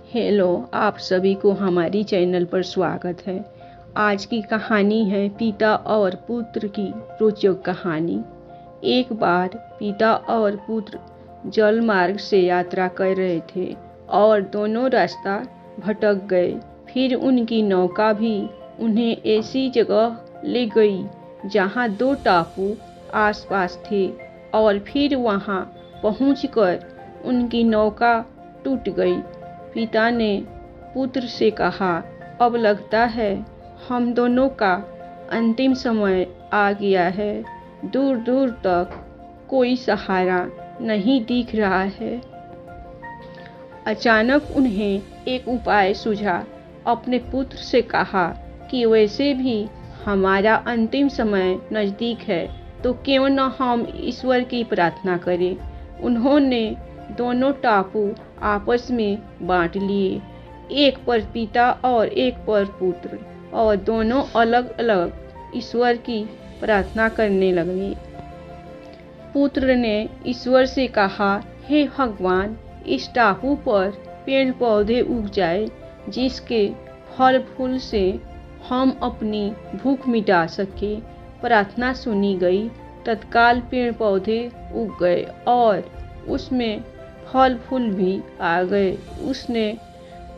Hello, आप सभी को हमारी चैनल पर स्वागत है। आज की कहानी है पिता और पुत्र की रोचक कहानी। एक बार पिता और पुत्र जल मार्ग से यात्रा कर रहे थे और दोनों रास्ता भटक गए। फिर उनकी नौका भी उन्हें ऐसी जगह ले गई जहां दो टापू आसपास थे और फिर वहां पहुंचकर उनकी नौका टूट गई। पिता ने पुत्र से कहा, अब लगता है हम दोनों का अंतिम समय आ गया है। दूर दूर तक कोई सहारा नहीं दिख रहा है। अचानक उन्हें एक उपाय सूझा। अपने पुत्र से कहा कि वैसे भी हमारा अंतिम समय नज़दीक है, तो क्यों न हम ईश्वर की प्रार्थना करें। उन्होंने दोनों टापू आपस में बांट लिए, एक पर पिता और एक पर पुत्र, और दोनों अलग अलग ईश्वर की प्रार्थना करने लगे। पुत्र ने ईश्वर से कहा, हे भगवान, इस टापू पर पेड़ पौधे उग जाए जिसके फल फूल से हम अपनी भूख मिटा सके। प्रार्थना सुनी गई। तत्काल पेड़ पौधे उग गए और उसमें फल फूल भी आ गए। उसने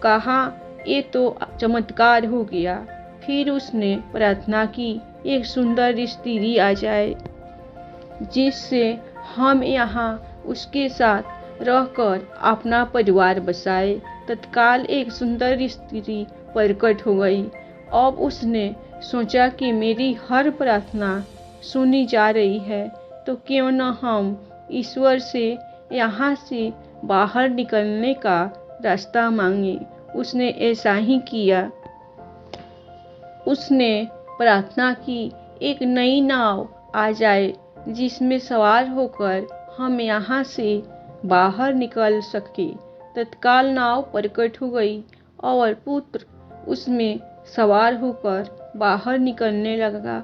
कहा, ये तो चमत्कार हो गया। फिर उसने प्रार्थना की, एक सुंदर स्त्री आ जाए जिससे हम यहाँ उसके साथ रहकर अपना परिवार बसाए। तत्काल एक सुंदर स्त्री प्रकट हो गई। अब उसने सोचा कि मेरी हर प्रार्थना सुनी जा रही है, तो क्यों न हम ईश्वर से यहाँ से बाहर निकलने का रास्ता मांगे। उसने ऐसा ही किया। उसने प्रार्थना की, एक नई नाव आ जाए जिसमें सवार होकर हम यहाँ से बाहर निकल सके। तत्काल नाव प्रकट हो गई और पुत्र उसमें सवार होकर बाहर निकलने लगा।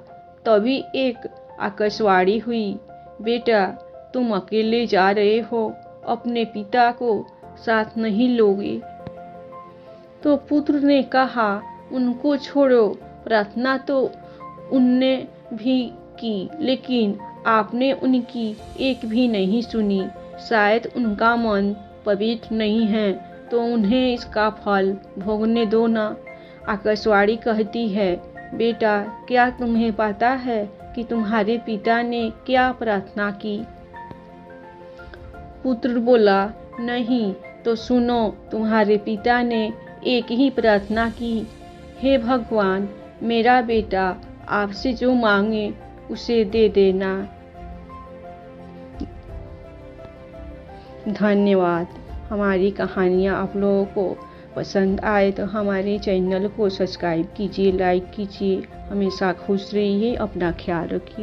तभी एक आकाशवाणी हुई, बेटा, तुम अकेले जा रहे हो, अपने पिता को साथ नहीं लोगे। तो पुत्र ने कहा, उनको छोड़ो, प्रार्थना तो उनने भी की, लेकिन आपने उनकी एक भी नहीं सुनी। शायद उनका मन पवित्र नहीं है, तो उन्हें इसका फल भोगने दो ना। आकाशवाणी कहती है, बेटा, क्या तुम्हें पता है कि तुम्हारे पिता ने क्या प्रार्थना की? पुत्र बोला, नहीं, तो सुनो, तुम्हारे पिता ने एक ही प्रार्थना की, हे भगवान, मेरा बेटा आपसे जो मांगे उसे दे देना। धन्यवाद। हमारी कहानियाँ आप लोगों को पसंद आए तो हमारे चैनल को सब्सक्राइब कीजिए, लाइक कीजिए। हमेशा खुश रहिए, अपना ख्याल रखिए।